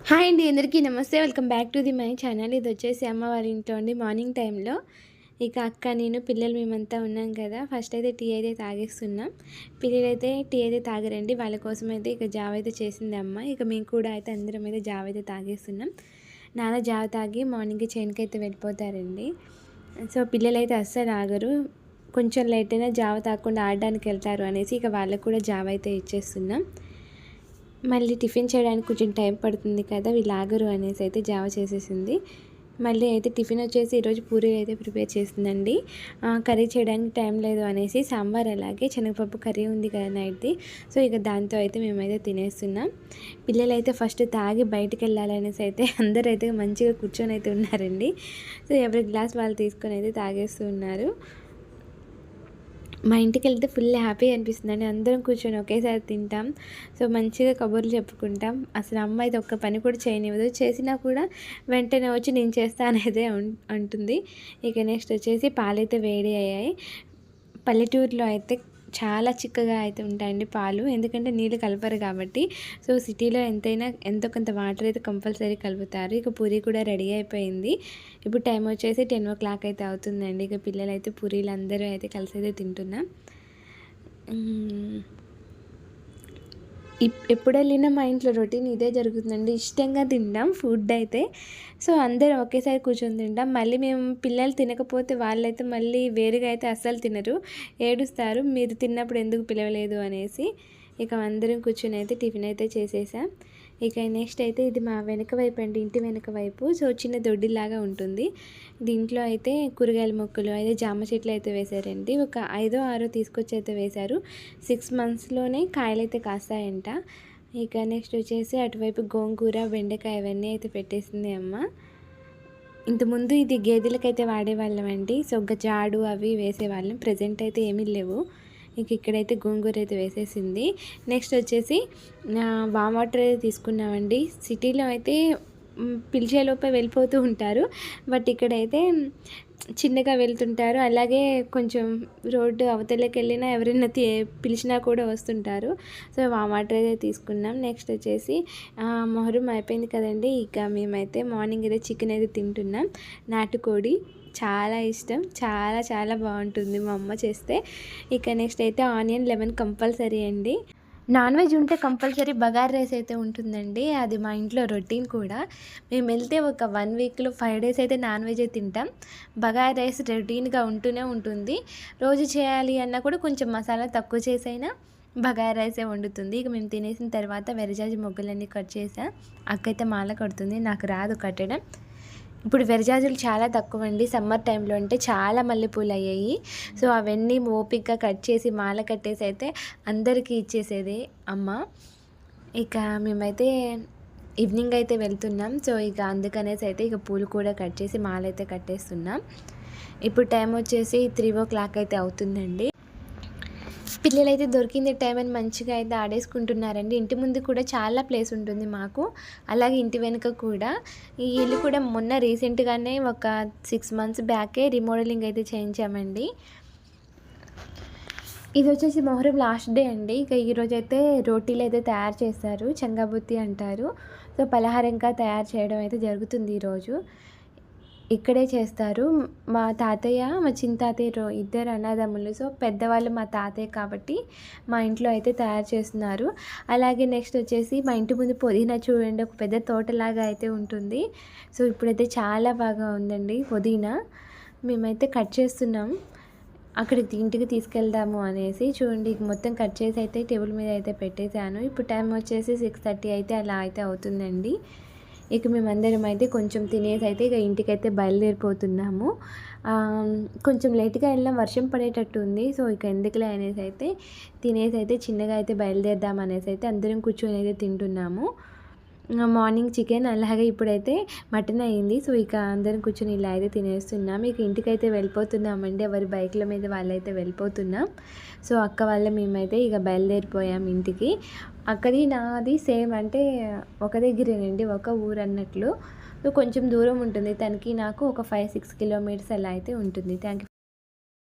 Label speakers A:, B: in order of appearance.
A: Hi అండి, అందరికీ నమస్తే. Welcome back to my channel. ఇది వచ్చేసి అమ్మవారి ఇంట్లో అండి. మార్నింగ్ టైంలో ఇక అక్క, నేను, పిల్లలు మేమంతా ఉన్నాం కదా. ఫస్ట్ అయితే టీ అయితే తాగేస్తున్నాం. పిల్లలు అయితే టీ అయితే తాగరండి. వాళ్ళ కోసం అయితే ఇక జావ అయితే చేసింది అమ్మ. ఇక మేము కూడా అయితే అందరం అయితే జావ అయితే తాగేస్తున్నాం. నాన్న జావ తాగి మార్నింగ్కి చేనుకి అయితే వెళ్ళిపోతారండి. సో పిల్లలు అయితే అస్సలు ఆగరు. కొంచెం లేట్ అయినా జావ తాగకుండా ఆడడానికి వెళ్తారు అనేసి ఇక వాళ్ళకు కూడా జావ అయితే ఇచ్చేస్తున్నాం. మళ్ళీ టిఫిన్ చేయడానికి కొంచెం టైం పడుతుంది కదా, వీళ్ళు ఆగరు అనేసి అయితే జావ చేసేసింది. మళ్ళీ అయితే టిఫిన్ వచ్చేసి ఈరోజు పూరి అయితే ప్రిపేర్ చేసిందండి. కర్రీ చేయడానికి టైం లేదు అనేసి సాంబార్, అలాగే శనగపప్పు కర్రీ ఉంది కదా నైట్ది. సో ఇక దాంతో అయితే మేమైతే తినేస్తున్నాం. పిల్లలు అయితే ఫస్ట్ తాగి బయటికి వెళ్ళాలనేసి అయితే అందరూ అయితే మంచిగా కూర్చొని అయితే ఉన్నారండి. సో ఎవరి గ్లాస్ వాళ్ళు తీసుకొని అయితే తాగేస్తూ ఉన్నారు. మా ఇంటికి వెళ్తే ఫుల్ హ్యాపీ అనిపిస్తుందండి. అందరం కూర్చొని ఒకేసారి తింటాం. సో మంచిగా కబుర్లు చెప్పుకుంటాం. అసలు అమ్మ అయితే ఒక్క పని కూడా చేయనివ్వదు. చేసినా కూడా వెంటనే వచ్చి నేను చేస్తా అనేది అంటుంది. ఇక నెక్స్ట్ వచ్చేసి పాలైతే వేడి అయ్యాయి. పల్లెటూరులో అయితే చాలా చిక్కగా అయితే ఉంటాయండి పాలు, ఎందుకంటే నీళ్ళు కలపరు కాబట్టి. సో సిటీలో ఎంతైనా ఎంతో కొంత వాటర్ అయితే కంపల్సరీ కలుపుతారు. ఇక పూరి కూడా రెడీ అయిపోయింది. ఇప్పుడు టైం వచ్చేసి 10 o'clock అయితే అవుతుందండి. ఇక పిల్లలు అయితే పూరీలు అందరూ అయితే కలిసి అయితే తింటున్నాం. ఎప్పుడు వెళ్ళినా మా ఇంట్లో రొటీన్ ఇదే జరుగుతుందండి. ఇష్టంగా తింటాం ఫుడ్ అయితే. సో అందరం ఒకేసారి కూర్చొని తింటాం. మళ్ళీ మేము పిల్లలు తినకపోతే వాళ్ళైతే మళ్ళీ వేరుగా అయితే అస్సలు తినరు, ఏడుస్తారు, మీరు తిన్నప్పుడు ఎందుకు పిలవలేదు అనేసి. ఇక అందరం కూర్చొని అయితే టిఫిన్ అయితే చేసేసాం. ఇక నెక్స్ట్ అయితే ఇది మా వెనక వైపు అండి, ఇంటి వెనక వైపు. సో చిన్న దొడ్డిలాగా ఉంటుంది. దీంట్లో అయితే కూరగాయల మొక్కలు అయితే జామ చెట్లు అయితే వేశారండి. ఒక 5-6 తీసుకొచ్చి అయితే వేశారు. 6 monthsలోనే కాయలు అయితే కాస్తాయంట. ఇక నెక్స్ట్ వచ్చేసి అటువైపు గోంగూర, బెండకాయ అవన్నీ అయితే పెట్టేసింది అమ్మ. ఇంతకుముందు ఇది గేదెలకైతే వాడేవాళ్ళం అండి. సో జాడు అవి వేసేవాళ్ళం. ప్రజెంట్ అయితే ఏమీ లేవు. ఇంక ఇక్కడైతే గోంగూర అయితే వేసేసింది. నెక్స్ట్ వచ్చేసి వామ్ వాటర్ అయితే తీసుకున్నామండి. సిటీలో అయితే పిలిచేలోపే వెళ్ళిపోతూ ఉంటారు, బట్ ఇక్కడైతే చిన్నగా వెళ్తుంటారు. అలాగే కొంచెం రోడ్డు అవతలకి వెళ్ళినా ఎవరైనా పిలిచినా కూడా వస్తుంటారు. సో వామ్ వాటర్ అయితే తీసుకున్నాం. నెక్స్ట్ వచ్చేసి మొహరం అయిపోయింది కదండి. ఇక మేమైతే మార్నింగ్ అయితే చికెన్ అయితే తింటున్నాం. నాటుకోడి చాలా ఇష్టం, చాలా చాలా బాగుంటుంది మా అమ్మ చేస్తే. ఇక నెక్స్ట్ అయితే ఆనియన్ లెమన్ కంపల్సరీ అండి. నాన్ వెజ్ ఉంటే కంపల్సరీ బగార్ రైస్ అయితే ఉంటుందండి. అది మా ఇంట్లో రొటీన్ కూడా. మేము వెళ్తే ఒక 1 weekలో 5 days అయితే నాన్ వెజ్ తింటాం. బగార్ రైస్ రొటీన్గా ఉంటూనే ఉంటుంది. రోజు చేయాలి అన్నా కూడా కొంచెం మసాలా తక్కువ చేసైనా బగార్ రైసే వండుతుంది. ఇక మేము తినేసిన తర్వాత వెరజాజి మొగ్గలన్నీ కట్ చేసా. అక్కయితే మాల కడుతుంది, నాకు రాదు కట్టడం. ఇప్పుడు వెరజాజులు చాలా తక్కువ అండి. సమ్మర్ టైంలో అంటే చాలా మల్లెపూలు అయ్యాయి. సో అవన్నీ ఓపిక్గా కట్ చేసి మాల కట్టేసి అయితే అందరికీ ఇచ్చేసేది అమ్మ. ఇక మేమైతే ఈవినింగ్ అయితే వెళ్తున్నాం. సో ఇక అందుకనేసి అయితే ఇక పూలు కూడా కట్ చేసి మాల అయితే కట్టేస్తున్నాం. ఇప్పుడు టైం వచ్చేసి 3 o'clock అయితే అవుతుందండి. పిల్లలైతే దొరికింది టైం అని మంచిగా అయితే ఆడేసుకుంటున్నారండి. ఇంటి ముందు కూడా చాలా ప్లేస్ ఉంటుంది మాకు, అలాగే ఇంటి వెనుక కూడా. ఈ ఇల్లు కూడా మొన్న రీసెంట్గానే ఒక 6 months బ్యాకే రీమోడలింగ్ అయితే చేయించామండి. ఇది వచ్చేసి మొహరం లాస్ట్ డే అండి. ఇక ఈరోజైతే రోటీలు అయితే తయారు చేస్తారు, చెంగాబుత్తి అంటారు. సో పలహారంగా తయారు చేయడం అయితే జరుగుతుంది ఈరోజు. ఇక్కడే చేస్తారు. మా తాతయ్య, మా చిన్న తాతయ్య ఇద్దరు అన్నదమ్ములు. సో పెద్దవాళ్ళు మా తాతయ్య కాబట్టి మా ఇంట్లో అయితే తయారు చేస్తున్నారు. అలాగే నెక్స్ట్ వచ్చేసి మా ఇంటి ముందు పుదీనా చూడండి, ఒక పెద్ద తోటలాగా అయితే ఉంటుంది. సో ఇప్పుడైతే చాలా బాగా ఉందండి పుదీనా. మేమైతే కట్ చేస్తున్నాం, అక్కడికి ఇంటికి తీసుకెళ్దాము అనేసి. చూడండి మొత్తం కట్ చేసి అయితే టేబుల్ మీద అయితే పెట్టేశాను. ఇప్పుడు టైం వచ్చేసి 6:30 అయితే అలా అయితే అవుతుందండి. ఇక మేమందరం అయితే కొంచెం తినేసి అయితే ఇక ఇంటికైతే బయలుదేరిపోతున్నాము. కొంచెం లేట్గా వెళ్ళినా వర్షం పడేటట్టు ఉంది. సో ఇక ఎందుకులే అనేసి అయితే తినేసి అయితే చిన్నగా అయితే బయలుదేరదాం అనేసి అయితే అందరం కూర్చొని అయితే తింటున్నాము. మార్నింగ్ చికెన్, అలాగే ఇప్పుడైతే మటన్ అయ్యింది. సో ఇక అందరం కూర్చొని ఇలా అయితే తినేస్తున్నాం. ఇక ఇంటికైతే వెళ్ళిపోతున్నామండి. ఎవరి బైక్ల మీద వాళ్ళైతే వెళ్ళిపోతున్నాం. సో అక్క వాళ్ళ మేమైతే ఇక బయలుదేరిపోయాం ఇంటికి. అక్కది నాది సేమ్, అంటే ఒక దగ్గరేనండి, ఒక ఊరు అన్నట్లు. సో కొంచెం దూరం ఉంటుంది తనకి నాకు, ఒక 5-6 kilometers అలా అయితే ఉంటుంది. Thank you.